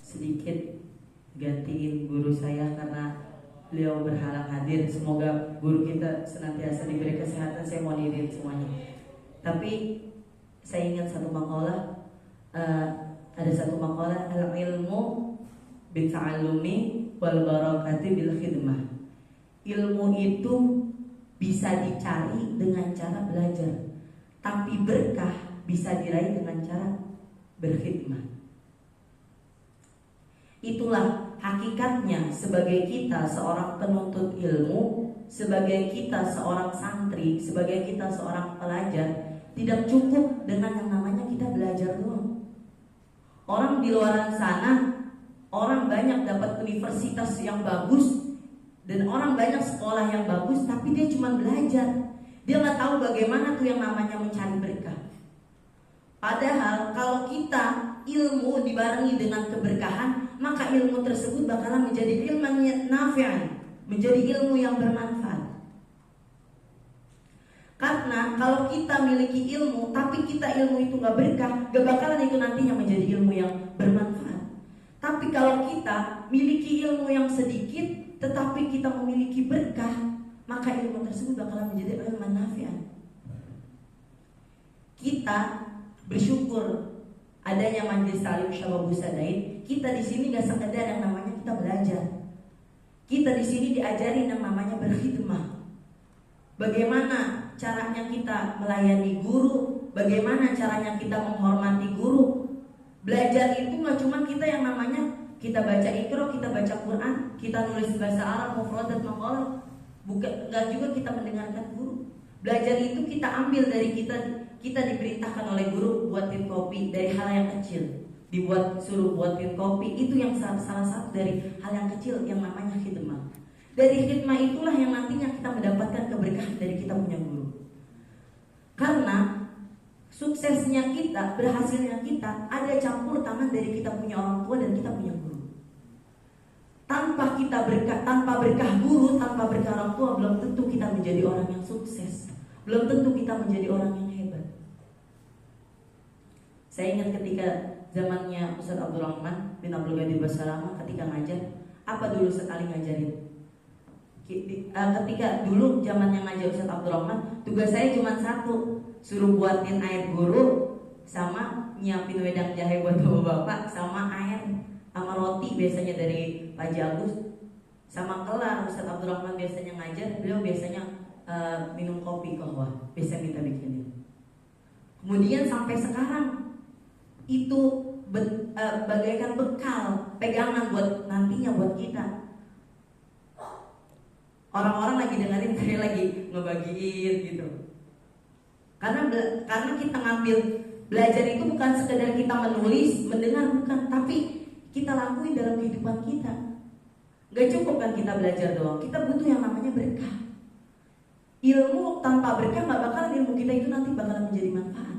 sedikit gantiin guru saya karena beliau berhalang hadir. Semoga guru kita senantiasa diberi kesehatan. Saya mau diri semuanya. Tapi saya ingat satu makalah, ada satu makalah, al ilmu bita'allumi wal barakati bil khidmah. Ilmu itu bisa dicari dengan cara belajar, tapi berkah bisa diraih dengan cara berkhidmat. Itulah hakikatnya sebagai kita seorang penuntut ilmu, sebagai kita seorang santri, sebagai kita seorang pelajar. Tidak cukup dengan yang namanya kita belajar doang. Orang di luar sana, orang banyak dapat universitas yang bagus dan orang banyak sekolah yang bagus, tapi dia cuma belajar. Dia nggak tahu bagaimana tuh yang namanya mencari berkah. Padahal kalau kita ilmu dibarengi dengan keberkahan, maka ilmu tersebut bakalan menjadi ilmu nafi'an, menjadi ilmu yang bermanfaat. Karena kalau kita miliki ilmu, tapi kita ilmu itu nggak berkah, gak bakalan itu nantinya menjadi ilmu yang bermanfaat. Tapi kalau kita miliki ilmu yang sedikit, tetapi kita memiliki berkah, maka ilmu tersebut bakalan menjadi ilmu nafi'an. Kita bersyukur adanya Majelis Ta'lim Syabab Husadain. Kita di sini gak sekedar yang namanya kita belajar. Kita di sini diajari yang namanya berkhidmah. Bagaimana caranya kita melayani guru, bagaimana caranya kita menghormati guru. Belajar itu gak cuma kita yang namanya kita baca Iqra, kita baca Quran, kita nulis bahasa Arab, mufradat, maqalah. Bukan, gak juga kita mendengarkan guru. Belajar itu kita ambil dari kita diperintahkan oleh guru buatin kopi dari hal yang kecil, suruh buatin kopi, itu yang salah satu dari hal yang kecil yang namanya khidmah. Dari khidmah itulah yang nantinya kita mendapatkan keberkahan dari kita punya guru. Karena suksesnya kita, berhasilnya kita ada campur tangan dari kita punya orang tua dan kita punya guru. Tanpa berkah guru, tanpa berkah orang tua, belum tentu kita menjadi orang yang sukses. Belum tentu kita menjadi orang yang hebat. Saya ingat ketika zamannya Ustaz Abdul Rahman bin Abdul Ghadir Basalamah ketika ngajar, apa dulu sekali ngajarin? Ketika dulu zamannya ngajar Ustaz Abdul Rahman, tugas saya cuma satu, suruh buatin air guru sama nyiapin wedang jahe buat bapak, sama air, sama roti biasanya dari Pak Agus, sama kelar. Ustaz Abdul Rahman biasanya ngajar, beliau biasanya minum kopi kahwa, biasa minta bikinin. Kemudian sampai sekarang itu bagaikan bekal, pegangan buat nantinya buat kita. Orang-orang lagi dengerin, kayak lagi ngebagiin gitu. Karena kita ngambil belajar itu bukan sekedar kita menulis, mendengar, bukan, tapi kita lakuin dalam kehidupan kita. Gak cukup kan kita belajar doang, kita butuh yang namanya berkah. Ilmu tanpa berkah gak bakalan ilmu kita itu nanti bakalan menjadi manfaat.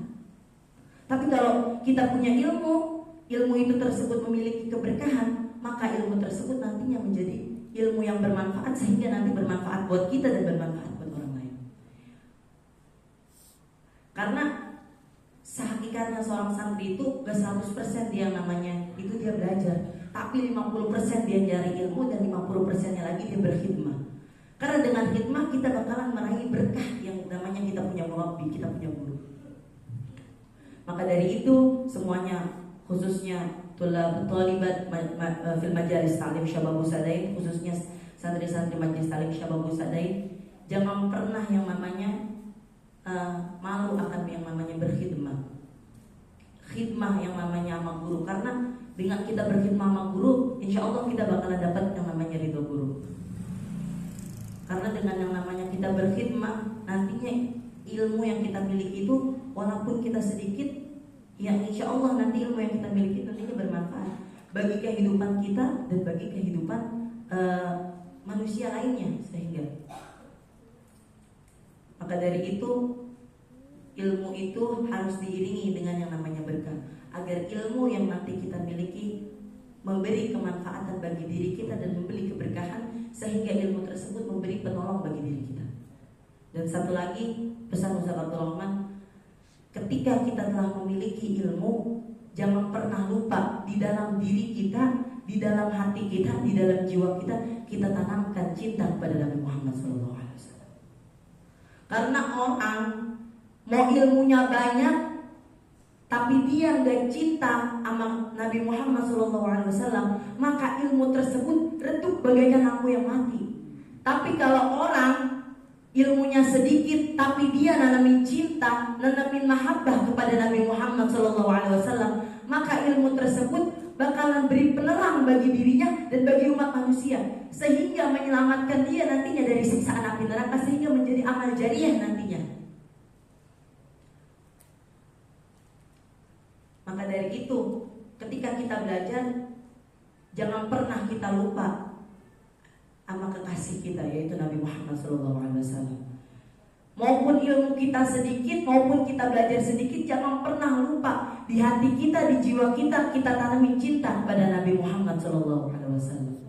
Tapi kalau kita punya ilmu itu tersebut memiliki keberkahan, maka ilmu tersebut nantinya menjadi ilmu yang bermanfaat, sehingga nanti bermanfaat buat kita dan bermanfaat buat orang lain. Karena sehakikatnya seorang santri itu gak 100% dia namanya itu dia belajar, tapi 50% dia nyari ilmu dan 50%-nya lagi dia berkhidmah. Karena dengan khidmah kita bakalan meraih berkah yang namanya kita punya murabbi, kita punya guru. Maka dari itu semuanya, khususnya thalibat fil majalis ta'lim Syabab Husadain, khususnya santri-santri Majelis Ta'lim Syabab Husadain, jangan pernah yang namanya malu akan yang namanya berkhidmah. Khidmah yang namanya sama guru, karena dengan kita berkhidmah sama guru, insya Allah kita bakalan dapat yang namanya ridho guru. Karena dengan yang namanya kita berkhidmah, nantinya ilmu yang kita miliki itu walaupun kita sedikit, ya insya Allah nanti ilmu yang kita miliki nantinya bermanfaat bagi kehidupan kita dan bagi kehidupan manusia lainnya. Sehingga maka dari itu ilmu itu harus diiringi dengan yang namanya berkah, agar ilmu yang nanti kita miliki memberi kemanfaatan bagi diri kita dan memberi keberkahan, sehingga ilmu tersebut memberi penolong bagi diri kita. Dan satu lagi pesan Ustaz Abdul Rahman, ketika kita telah memiliki ilmu, Jangan pernah lupa di dalam diri kita, di dalam hati kita, di dalam jiwa kita, kita tanamkan cinta kepada Nabi Muhammad SAW. Karena orang mau ilmunya banyak, tapi dia nggak cinta sama Nabi Muhammad SAW, maka ilmu tersebut redup bagaikan lampu yang mati. Tapi kalau orang ilmunya sedikit, tapi dia nanamin cinta, nanamin mahabbah kepada Nabi Muhammad SAW, maka ilmu tersebut bakalan beri penerang bagi dirinya dan bagi umat manusia, sehingga menyelamatkan dia nantinya dari siksaan api neraka, sehingga menjadi amal jariah nantinya. Maka dari itu, ketika kita belajar, jangan pernah kita lupa sama kekasih kita, yaitu Nabi Muhammad SAW. Maupun ilmu kita sedikit, maupun kita belajar sedikit, jangan pernah lupa di hati kita, di jiwa kita, kita tanami cinta kepada Nabi Muhammad SAW.